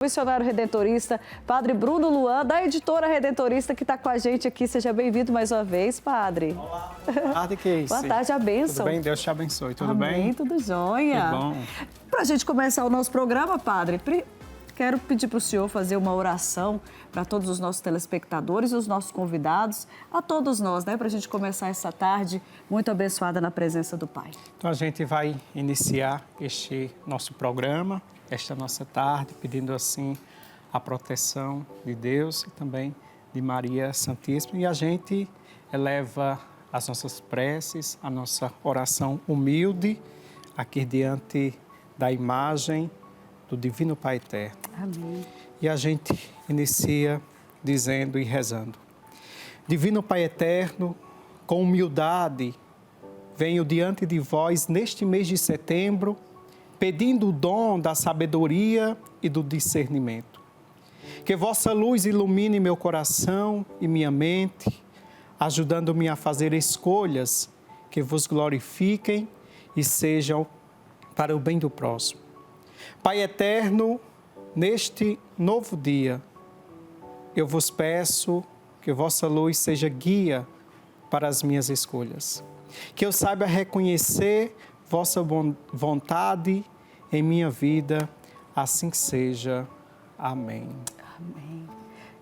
Missionário Redentorista, Padre Bruno Luan, da Editora Redentorista, que está com a gente aqui. Seja bem-vindo mais uma vez, Padre. Olá, boa tarde, Keisi. Boa tarde, a bênção. Tudo bem? Deus te abençoe. Tudo Amém, bem? tudo jóia. Que bom. Para a gente começar o nosso programa, Padre, quero pedir para o senhor fazer uma oração para todos os nossos telespectadores, os nossos convidados, a todos nós, né? Para a gente começar essa tarde muito abençoada na presença do Pai. Então, a gente vai iniciar este nosso programa, esta nossa tarde, pedindo assim a proteção de Deus e também de Maria Santíssima. E a gente eleva as nossas preces, a nossa oração humilde aqui diante da imagem do Divino Pai Eterno. Amém. E a gente inicia dizendo e rezando: Divino Pai Eterno, com humildade, venho diante de vós neste mês de setembro, pedindo o dom da sabedoria e do discernimento. Que vossa luz ilumine meu coração e minha mente, ajudando-me a fazer escolhas que vos glorifiquem e sejam para o bem do próximo. Pai eterno, neste novo dia, eu vos peço que vossa luz seja guia para as minhas escolhas. Que eu saiba reconhecer vossa vontade em minha vida, assim seja. Amém. Amém.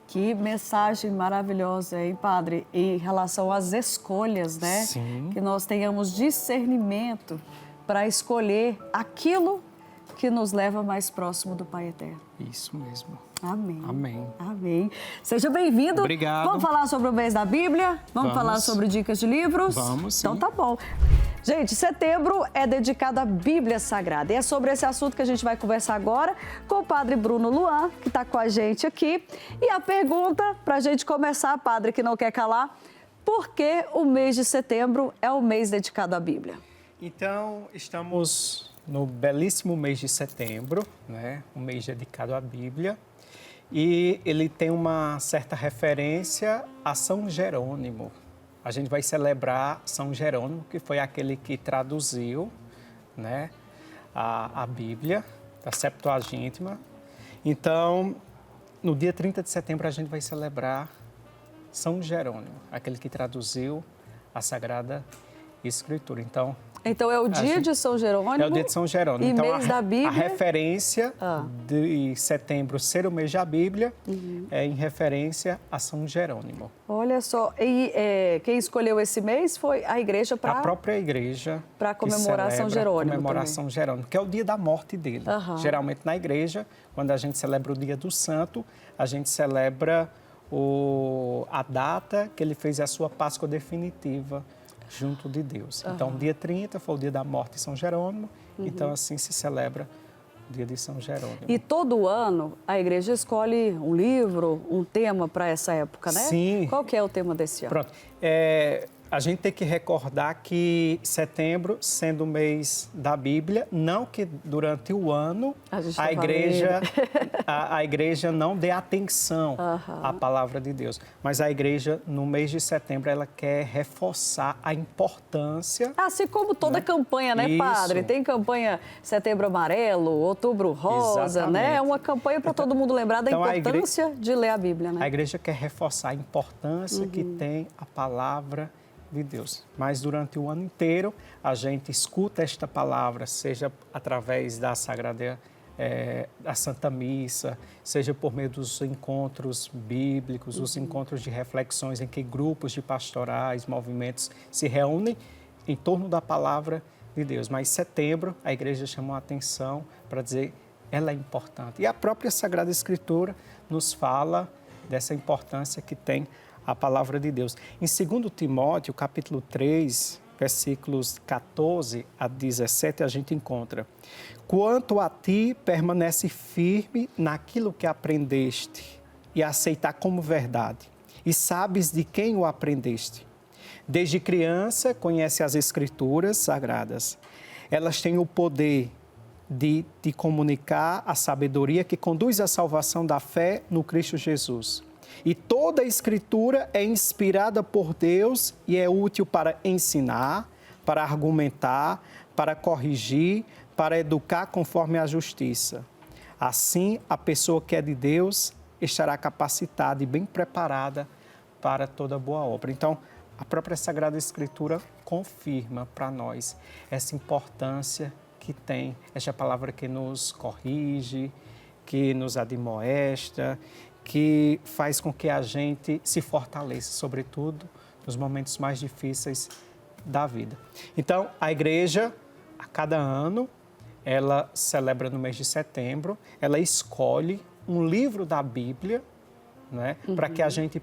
Que mensagem maravilhosa, hein, Padre, em relação às escolhas, né? Sim. Que nós tenhamos discernimento para escolher aquilo que nos leva mais próximo do Pai Eterno. Isso mesmo. Amém. Amém. Amém. Seja bem-vindo. Obrigado. Vamos falar sobre o mês da Bíblia? Vamos falar sobre dicas de livros? Vamos, sim. Então tá bom. Gente, setembro é dedicado à Bíblia Sagrada. E é sobre esse assunto que a gente vai conversar agora com o Padre Bruno Luan, que está com a gente aqui. E a pergunta para a gente começar, Padre, que não quer calar: por que o mês de setembro é o mês dedicado à Bíblia? Então, estamos no belíssimo mês de setembro, né? Um mês dedicado à Bíblia. E ele tem uma certa referência a São Jerônimo. A gente vai celebrar São Jerônimo, que foi aquele que traduziu, né, a Bíblia, a Septuaginta. Então, no dia 30 de setembro, a gente vai celebrar São Jerônimo, aquele que traduziu a Sagrada Escritura. Então é o dia de São Jerônimo. É o dia de São Jerônimo. E então, mês da Bíblia. A referência de setembro ser o mês da Bíblia é em referência a São Jerônimo. Olha só, e quem escolheu esse mês foi a igreja para... A própria igreja. Para comemorar São Jerônimo. Comemorar São Jerônimo, que é o dia da morte dele. Geralmente na igreja, quando a gente celebra o dia do santo, a gente celebra a data que ele fez a sua Páscoa definitiva junto de Deus. Então, dia 30 foi o dia da morte de São Jerônimo, então assim se celebra o dia de São Jerônimo. E todo ano a igreja escolhe um livro, um tema para essa época, né? Sim. Qual que é o tema desse ano? Pronto. A gente tem que recordar que setembro, sendo o mês da Bíblia, não que durante o ano a igreja não dê atenção à palavra de Deus, mas a igreja, no mês de setembro, ela quer reforçar a importância... Assim como toda campanha, né, Isso. Padre? Tem campanha Setembro Amarelo, Outubro Rosa, Exatamente. né? É uma campanha para todo mundo lembrar da então, importância de ler a Bíblia, né? A igreja quer reforçar a importância que tem a palavra de Deus. Mas durante o ano inteiro a gente escuta esta palavra, seja através da Sagrada, da Santa Missa, seja por meio dos encontros bíblicos, os encontros de reflexões em que grupos de pastorais, movimentos se reúnem em torno da palavra de Deus. Mas setembro a igreja chamou a atenção para dizer ela é importante. E a própria Sagrada Escritura nos fala dessa importância que tem a palavra de Deus. Em 2 Timóteo, capítulo 3, versículos 14 a 17, a gente encontra: quanto a ti, permanece firme naquilo que aprendeste e aceitar como verdade, e sabes de quem o aprendeste. Desde criança, conhece as Escrituras Sagradas. Elas têm o poder de te comunicar a sabedoria que conduz à salvação da fé no Cristo Jesus. E toda a Escritura é inspirada por Deus e é útil para ensinar, para argumentar, para corrigir, para educar conforme a justiça, Assim, a pessoa que é de Deus estará capacitada e bem preparada para toda boa obra. Então, a própria Sagrada Escritura confirma para nós essa importância que tem esta palavra que nos corrige, que nos admoesta, que faz com que a gente se fortaleça, sobretudo nos momentos mais difíceis da vida. Então, a igreja, a cada ano, ela celebra no mês de setembro, ela escolhe um livro da Bíblia, né, para que a gente,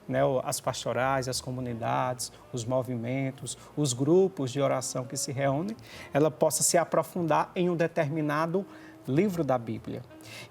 né, as pastorais, as comunidades, os movimentos, os grupos de oração que se reúnem, ela possa se aprofundar em um determinado livro da Bíblia.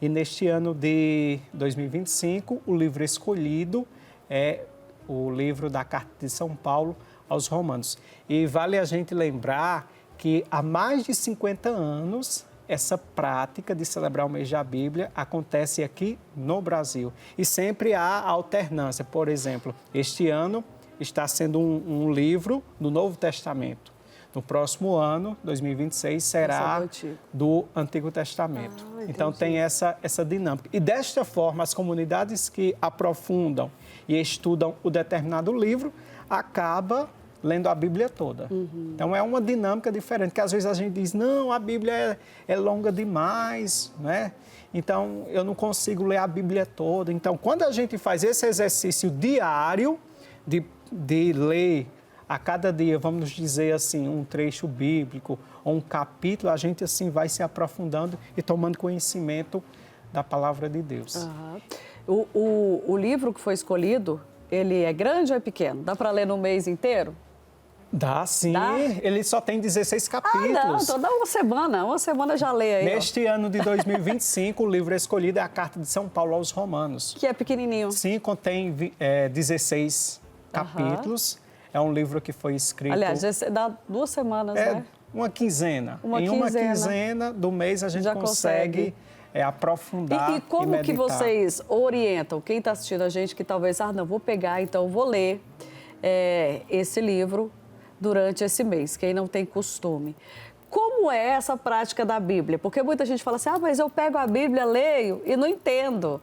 E neste ano de 2025, o livro escolhido é o livro da Carta de São Paulo aos Romanos. E vale a gente lembrar que há mais de 50 anos essa prática de celebrar o mês da Bíblia acontece aqui no Brasil. E sempre há alternância. Por exemplo, este ano está sendo um livro do Novo Testamento. No próximo ano, 2026, será do Antigo Testamento. Então tem essa dinâmica. E desta forma, as comunidades que aprofundam e estudam o determinado livro acabam lendo a Bíblia toda. Então, é uma dinâmica diferente, que às vezes a gente diz, não, a Bíblia é longa demais, né? Então, eu não consigo ler a Bíblia toda. Então, quando a gente faz esse exercício diário de ler a cada dia, vamos dizer assim, um trecho bíblico ou um capítulo, a gente assim vai se aprofundando e tomando conhecimento da palavra de Deus. O livro que foi escolhido, ele é grande ou é pequeno? Dá para ler no mês inteiro? Dá, sim. Dá? Ele só tem 16 capítulos. Não, então dá uma semana já lê aí. Neste ano de 2025, o livro escolhido é a Carta de São Paulo aos Romanos. Que é pequenininho. Sim, contém 16 capítulos. É um livro que foi escrito... Aliás, dá 2 semanas, né? Uma quinzena. Uma quinzena do mês a gente já consegue aprofundar e como meditar. Que vocês orientam quem está assistindo a gente que talvez, não, vou pegar, então vou ler esse livro durante esse mês, quem não tem costume. Como é essa prática da Bíblia? Porque muita gente fala assim, mas eu pego a Bíblia, leio e não entendo.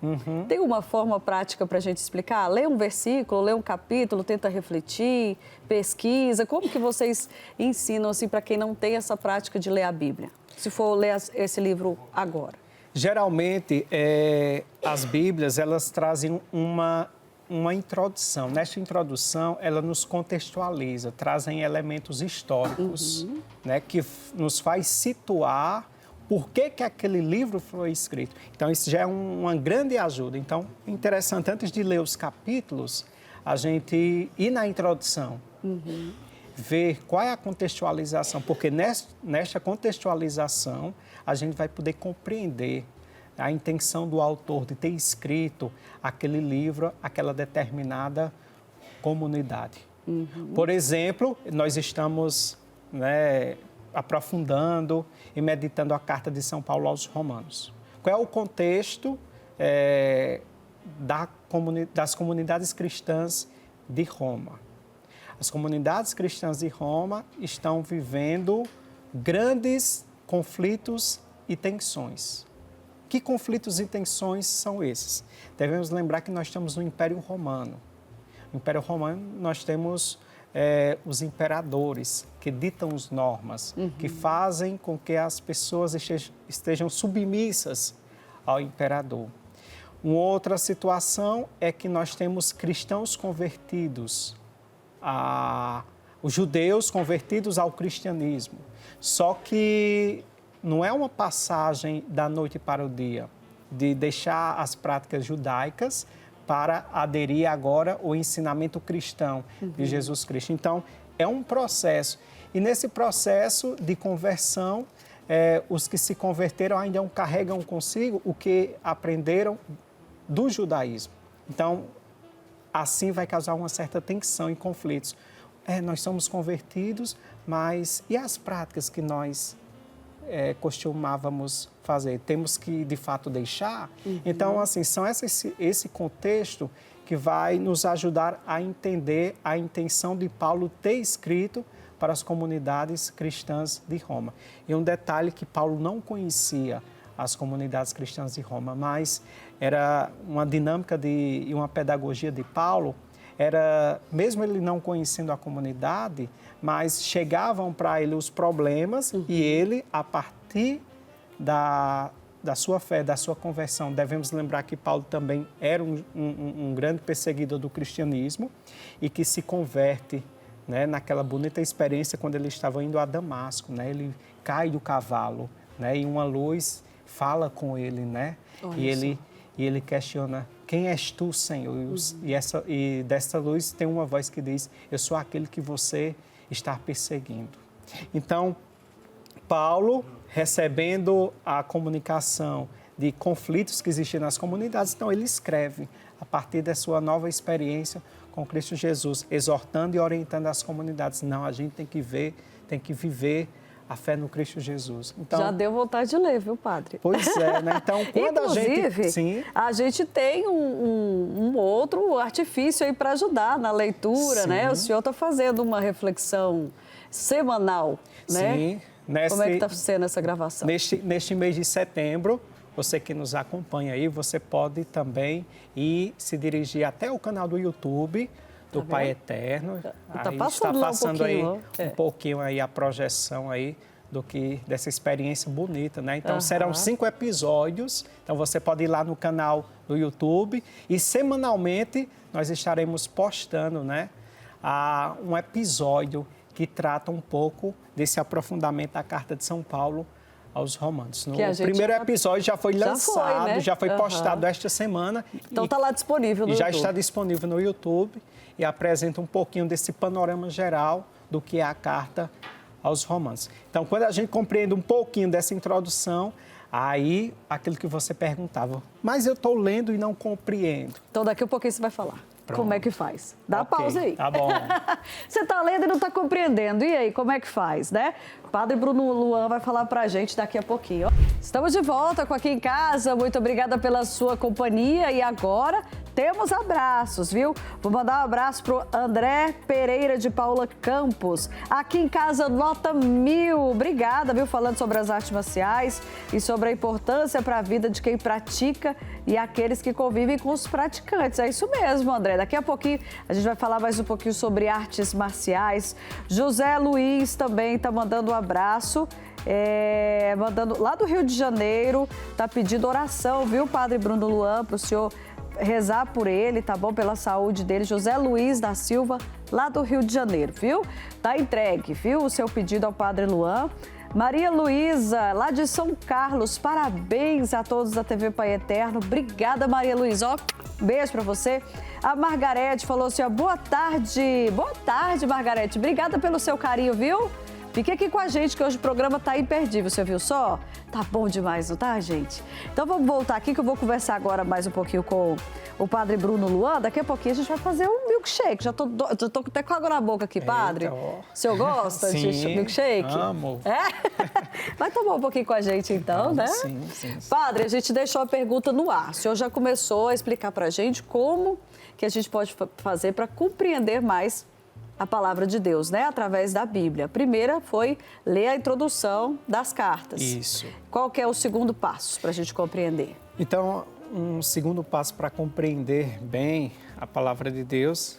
Tem uma forma prática para a gente explicar? Lê um versículo, lê um capítulo, tenta refletir, pesquisa. Como que vocês ensinam assim, para quem não tem essa prática de ler a Bíblia? Se for ler esse livro agora. Geralmente, as Bíblias, elas trazem uma introdução. Nesta introdução, ela nos contextualiza, trazem elementos históricos, né, que nos faz situar por que aquele livro foi escrito. Então, isso já é uma grande ajuda. Então, é interessante, antes de ler os capítulos, a gente ir na introdução, ver qual é a contextualização, porque nesta contextualização, a gente vai poder compreender a intenção do autor de ter escrito aquele livro, aquela determinada comunidade. Por exemplo, nós estamos aprofundando e meditando a Carta de São Paulo aos Romanos. Qual é o contexto das comunidades cristãs de Roma? As comunidades cristãs de Roma estão vivendo grandes conflitos e tensões. Que conflitos e tensões são esses? Devemos lembrar que nós estamos no Império Romano. No Império Romano, nós temos os imperadores que ditam as normas, que fazem com que as pessoas estejam submissas ao imperador. Uma outra situação é que nós temos cristãos convertidos, os judeus convertidos ao cristianismo. Só que não é uma passagem da noite para o dia, de deixar as práticas judaicas para aderir agora ao ensinamento cristão de Jesus Cristo. Então, é um processo. E nesse processo de conversão, os que se converteram ainda carregam consigo o que aprenderam do judaísmo. Então, assim vai causar uma certa tensão e conflitos. Nós somos convertidos, mas e as práticas que nós costumávamos fazer? Temos que, de fato, deixar? Então, assim, são esse contexto que vai nos ajudar a entender a intenção de Paulo ter escrito para as comunidades cristãs de Roma. E um detalhe que Paulo não conhecia as comunidades cristãs de Roma, mas era uma dinâmica e uma pedagogia de Paulo, era, mesmo ele não conhecendo a comunidade, mas chegavam para ele os problemas e ele, a partir da sua fé, da sua conversão, devemos lembrar que Paulo também era um grande perseguidor do cristianismo e que se converte, né, naquela bonita experiência quando ele estava indo a Damasco, né, ele cai do cavalo, né, e uma luz fala com ele, né, e ele questiona: quem és tu, Senhor? E dessa luz tem uma voz que diz: eu sou aquele que você está perseguindo. Então, Paulo, recebendo a comunicação de conflitos que existem nas comunidades, então ele escreve a partir da sua nova experiência com Cristo Jesus, exortando e orientando as comunidades. Não, a gente tem que viver a fé no Cristo Jesus. Então, já deu vontade de ler, viu, padre? Pois é, né? Então, quando inclusive, a gente tem um outro artifício aí para ajudar na leitura, sim, né? O senhor está fazendo uma reflexão semanal, né? Sim. Como é que está sendo essa gravação? Neste mês de setembro, você que nos acompanha aí, você pode também ir se dirigir até o canal do YouTube do Pai Eterno. Está passando aí um pouquinho aí a projeção aí dessa experiência bonita, né? Então, serão 5 episódios. Então, você pode ir lá no canal do YouTube e semanalmente nós estaremos postando, né, um episódio que trata um pouco desse aprofundamento da Carta de São Paulo aos Romanos. O primeiro episódio já foi lançado, já foi postado esta semana. Então está lá disponível no YouTube. Já está disponível no YouTube e apresenta um pouquinho desse panorama geral do que é a Carta aos Romanos. Então, quando a gente compreende um pouquinho dessa introdução, aí aquilo que você perguntava: mas eu estou lendo e não compreendo. Então, daqui a pouquinho você vai falar. Pronto. Como é que faz? Dá pausa aí. Tá bom. Você está lendo e não está compreendendo. E aí, como é que faz, né? O Padre Bruno Luan vai falar para a gente daqui a pouquinho. Estamos de volta com Aqui em Casa. Muito obrigada pela sua companhia. E agora temos abraços, viu? Vou mandar um abraço para o André Pereira de Paula Campos. Aqui em Casa, nota 1000. Obrigada, viu? Falando sobre as artes marciais e sobre a importância para a vida de quem pratica e aqueles que convivem com os praticantes. É isso mesmo, André. Daqui a pouquinho a gente vai falar mais um pouquinho sobre artes marciais. José Luiz também está mandando um abraço, mandando lá do Rio de Janeiro, está pedindo oração, viu, Padre Bruno Luan, para o senhor rezar por ele, tá bom? Pela saúde dele. José Luiz da Silva, lá do Rio de Janeiro, viu? Tá entregue, viu? O seu pedido ao Padre Luan. Maria Luísa, lá de São Carlos, parabéns a todos da TV Pai Eterno. Obrigada, Maria Luísa. Ó, beijo pra você. A Margarete falou assim, ó, boa tarde. Boa tarde, Margarete. Obrigada pelo seu carinho, viu? Fique aqui com a gente, que hoje o programa tá imperdível, você viu só? Tá bom demais, não tá, gente? Então vamos voltar aqui, que eu vou conversar agora mais um pouquinho com o Padre Bruno Luan. Daqui a pouquinho a gente vai fazer um milkshake. Já tô até com água na boca aqui, Padre. Eita, ó. O senhor gosta de milkshake? Amo. Vai tomar um pouquinho com a gente então, né? Sim. Padre, a gente deixou a pergunta no ar. O senhor já começou a explicar pra gente como que a gente pode fazer para compreender mais a palavra de Deus, né? Através da Bíblia. A primeira foi ler a introdução das cartas. Isso. Qual que é o segundo passo para a gente compreender? Então, um segundo passo para compreender bem a palavra de Deus,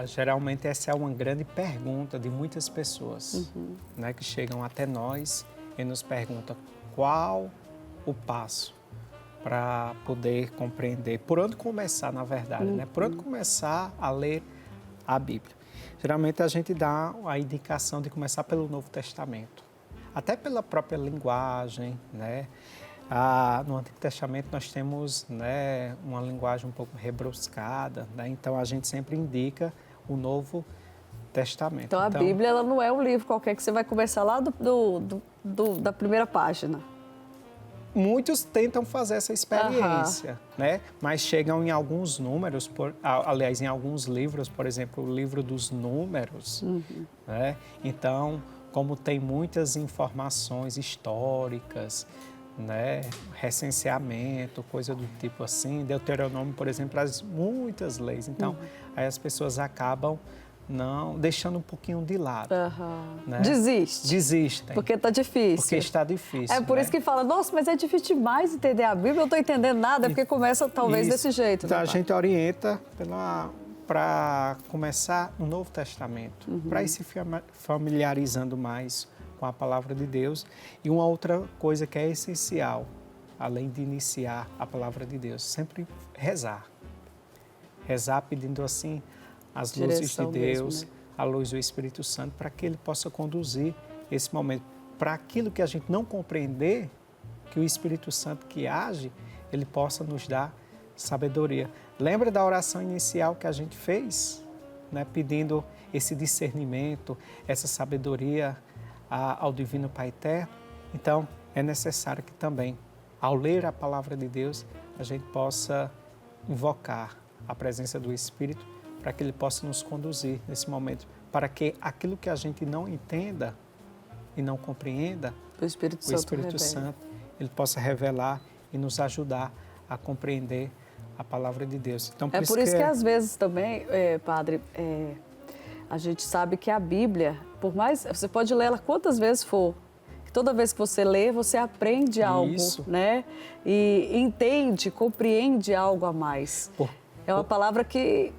geralmente essa é uma grande pergunta de muitas pessoas, né, que chegam até nós e nos perguntam qual o passo para poder compreender, por onde começar, na verdade, né? Por onde começar a ler a Bíblia. Geralmente a gente dá a indicação de começar pelo Novo Testamento, até pela própria linguagem, né? No Antigo Testamento nós temos, né, uma linguagem um pouco rebruscada, né? Então a gente sempre indica o Novo Testamento. Então a Bíblia ela não é um livro qualquer que você vai começar lá da primeira página. Muitos tentam fazer essa experiência, né? Mas chegam em alguns números, aliás, em alguns livros, por exemplo, o livro dos Números, né? Então, como tem muitas informações históricas, né? Recenseamento, coisa do tipo assim, Deuteronômio, por exemplo, traz muitas leis. Então, aí as pessoas acabam não, deixando um pouquinho de lado. Né? Desistem. Porque está difícil. Porque está difícil. É por isso que fala, nossa, mas é difícil demais entender a Bíblia, eu não estou entendendo nada, é porque começa talvez desse jeito. Então né, a gente orienta para começar no Novo Testamento, para ir se familiarizando mais com a palavra de Deus. E uma outra coisa que é essencial, além de iniciar a palavra de Deus, sempre rezar. Rezar pedindo assim as luzes de Deus, mesmo, né? a luz do Espírito Santo, para que Ele possa conduzir esse momento. Para aquilo que a gente não compreender, que o Espírito Santo que age, Ele possa nos dar sabedoria. Lembra da oração inicial que a gente fez, né? Pedindo esse discernimento, essa sabedoria ao Divino Pai Eterno? Então, é necessário que também, ao ler a palavra de Deus, a gente possa invocar a presença do Espírito para que Ele possa nos conduzir nesse momento, para que aquilo que a gente não entenda e não compreenda, o Espírito Santo Ele possa revelar e nos ajudar a compreender a palavra de Deus. Então, por isso que às vezes também, padre, a gente sabe que a Bíblia, por mais, você pode ler ela quantas vezes for, toda vez que você lê, você aprende algo, né? E entende, compreende algo a mais. É uma palavra que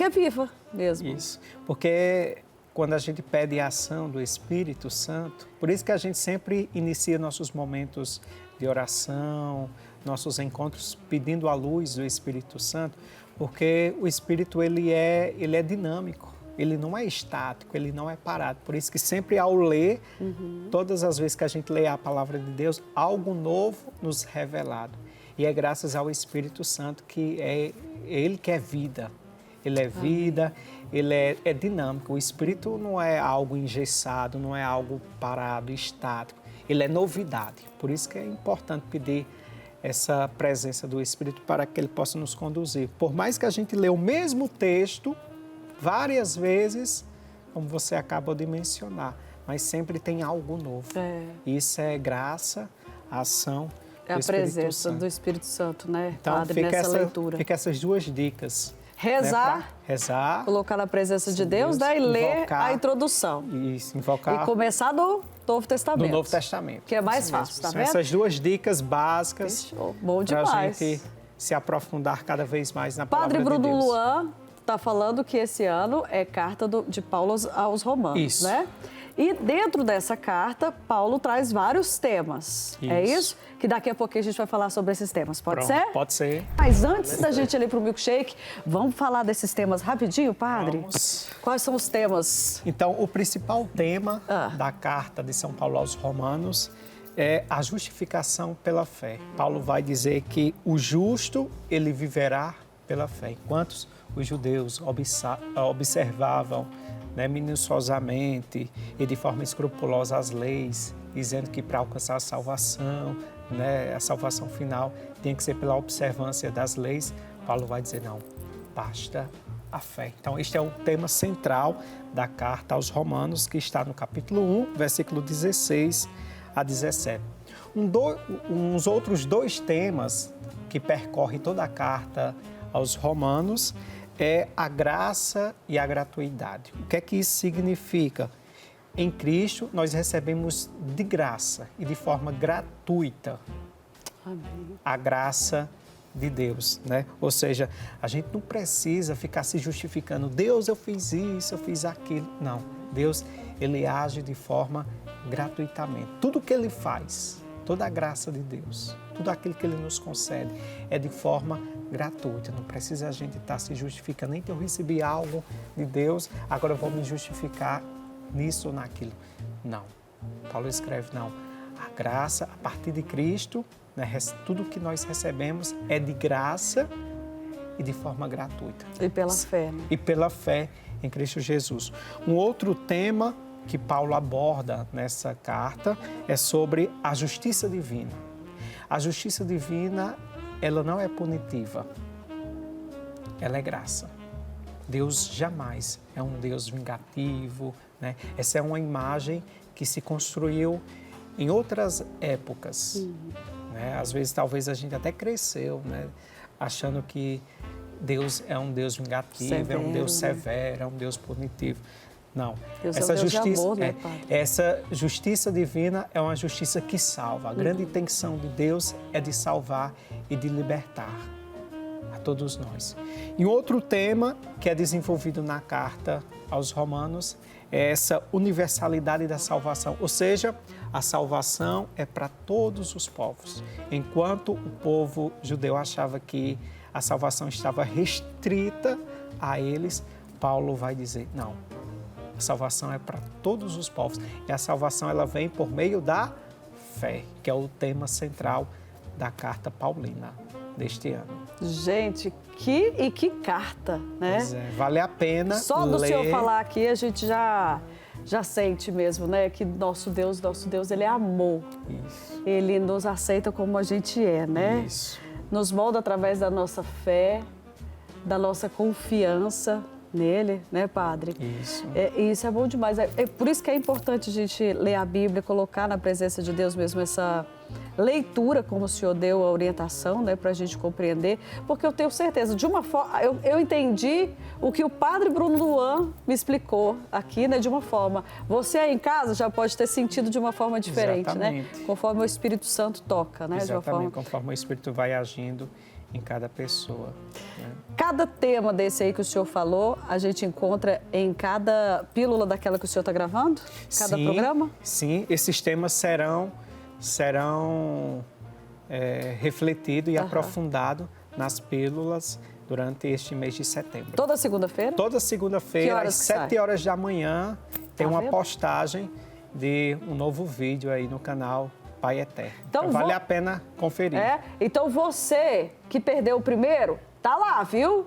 é viva mesmo. Isso, porque quando a gente pede a ação do Espírito Santo, por isso que a gente sempre inicia nossos momentos de oração, nossos encontros pedindo a luz do Espírito Santo, porque o Espírito ele é dinâmico, ele não é estático, ele não é parado. Por isso que sempre ao ler, todas as vezes que a gente lê a palavra de Deus, algo novo nos é revelado. E é graças ao Espírito Santo que é Ele que é vida. Ele é vida, Ele é dinâmico. O Espírito não é algo engessado, não é algo parado, estático. Ele é novidade. Por isso que é importante pedir essa presença do Espírito para que Ele possa nos conduzir. Por mais que a gente lê o mesmo texto várias vezes, como você acabou de mencionar, mas sempre tem algo novo. Isso é graça, ação é a presença do Espírito Santo, né, então, Padre, nessa leitura. Fica essas duas dicas. Rezar, né, rezar, colocar na presença de Deus, né, e ler a introdução. Isso, invocar. E começar do Novo Testamento. Do Novo Testamento. Que é mais fácil, tá vendo? Essas duas dicas básicas. Fechou. Bom demais. Para a gente se aprofundar cada vez mais na palavra de Deus. Padre Bruno Luan está falando que esse ano é carta de Paulo aos Romanos, isso. né? E dentro dessa carta, Paulo traz vários temas. Isso. É isso? Que daqui a pouquinho a gente vai falar sobre esses temas. Pode ser? Pode ser. Mas antes da gente ir para o milkshake, vamos falar desses temas rapidinho, Padre? Vamos. Quais são os temas? Então, o principal tema da carta de São Paulo aos Romanos é a justificação pela fé. Paulo vai dizer que o justo, ele viverá pela fé. Enquanto os judeus observavam, né, minuciosamente e de forma escrupulosa as leis, dizendo que para alcançar a salvação, né, a salvação final tinha que ser pela observância das leis, Paulo vai dizer, não, basta a fé. Então, este é o tema central da carta aos Romanos, que está no capítulo 1, versículo 16 a 17. Uns outros dois temas que percorrem toda a carta aos Romanos é a graça e a gratuidade. O que é que isso significa? Em Cristo, nós recebemos de graça e de forma gratuita a graça de Deus, né? Ou seja, a gente não precisa ficar se justificando. Deus, eu fiz isso, eu fiz aquilo. Não. Deus, Ele age de forma gratuitamente. Tudo que Ele faz, toda a graça de Deus, tudo aquilo que Ele nos concede é de forma gratuita. Não precisa a gente estar se justificando. Nem que eu recebi algo de Deus, agora eu vou me justificar nisso ou naquilo. Não. Paulo escreve, não. A graça, a partir de Cristo, né, tudo que nós recebemos é de graça e de forma gratuita. E pela fé. Né? E pela fé em Cristo Jesus. Um outro tema que Paulo aborda nessa carta é sobre a justiça divina. A justiça divina, ela não é punitiva, ela é graça. Deus jamais é um Deus vingativo, né? Essa é uma imagem que se construiu em outras épocas. Né? Às vezes, talvez a gente até cresceu, né? Achando que Deus é um Deus vingativo, é um Deus severo, é um Deus punitivo. Não. Deus é um Deus de amor, né, Padre? Essa justiça divina é uma justiça que salva. A grande intenção de Deus é de salvar e de libertar a todos nós. E outro tema que é desenvolvido na carta aos Romanos é essa universalidade da salvação, ou seja, a salvação é para todos os povos. Enquanto o povo judeu achava que a salvação estava restrita a eles, Paulo vai dizer, não, a salvação é para todos os povos. E a salvação ela vem por meio da fé, que é o tema central da carta paulina deste ano. Gente, que carta, né? Pois é, vale a pena Só do ler. senhor falar aqui, a gente já sente mesmo, né? Que nosso Deus, ele é amor. Isso. Ele nos aceita como a gente é, né? Isso. Nos molda através da nossa fé, da nossa confiança nele, né, Padre? Isso. Isso é bom demais. É por isso que é importante a gente ler a Bíblia, colocar na presença de Deus mesmo essa leitura, como o senhor deu a orientação, né, para a gente compreender, porque eu tenho certeza, de uma forma, eu entendi o que o Padre Bruno Luan me explicou aqui, né, de uma forma. Você aí em casa já pode ter sentido de uma forma diferente, Exatamente. né? Conforme o Espírito Santo toca, né? Exatamente, de uma forma... conforme o Espírito vai agindo em cada pessoa. Né? Cada tema desse aí que o senhor falou, a gente encontra em cada pílula daquela que o senhor está gravando? Cada programa? Sim, esses temas serão refletidos e aprofundados nas pílulas durante este mês de setembro. Toda segunda-feira? Toda segunda-feira, às 7 horas da manhã, tem uma postagem de um novo vídeo aí no canal Pai Eterno. Então vale a pena conferir. Então você que perdeu o primeiro, tá lá, viu?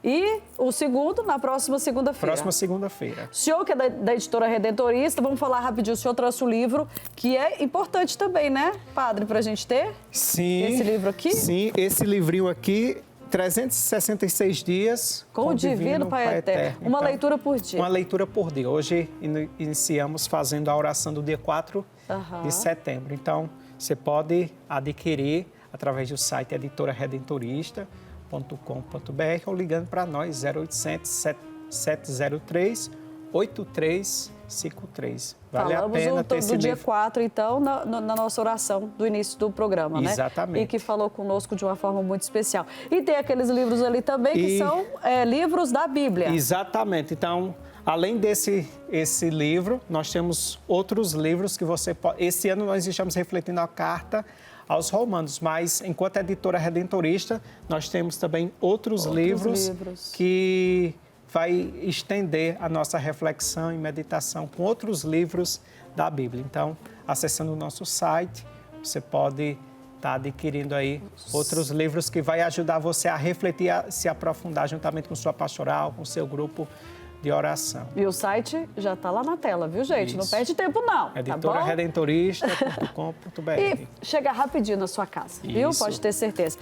E o segundo na próxima segunda-feira. Próxima segunda-feira. O senhor que é da editora Redentorista, vamos falar rapidinho, o senhor trouxe o livro, que é importante também, né, Padre, pra gente ter? Sim. Esse livro aqui? Sim, esse livrinho aqui, 366 dias com o Divino Pai Eterno. Uma leitura por dia. Uma leitura por dia. Hoje iniciamos fazendo a oração do dia 4 de setembro. Então, você pode adquirir através do site editoraredentorista.com.br ou ligando para nós 0800 703 8353. Vale a pena ter esse livro. Dia 4, então, na nossa oração do início do programa, né? Exatamente. E que falou conosco de uma forma muito especial. E tem aqueles livros ali também que são livros da Bíblia. Exatamente. Então, além esse livro, nós temos outros livros que você pode... Esse ano nós estamos refletindo a carta aos Romanos, mas enquanto editora redentorista, nós temos também outros livros que vai estender a nossa reflexão e meditação com outros livros da Bíblia. Então, acessando o nosso site, você pode estar adquirindo aí outros livros que vai ajudar você a refletir, a se aprofundar juntamente com sua pastoral, com o seu grupo de oração. E o site já está lá na tela, viu, gente? Isso. Não perde tempo, não. Editoraredentorista.com.br. E chega rapidinho na sua casa, viu? Pode ter certeza.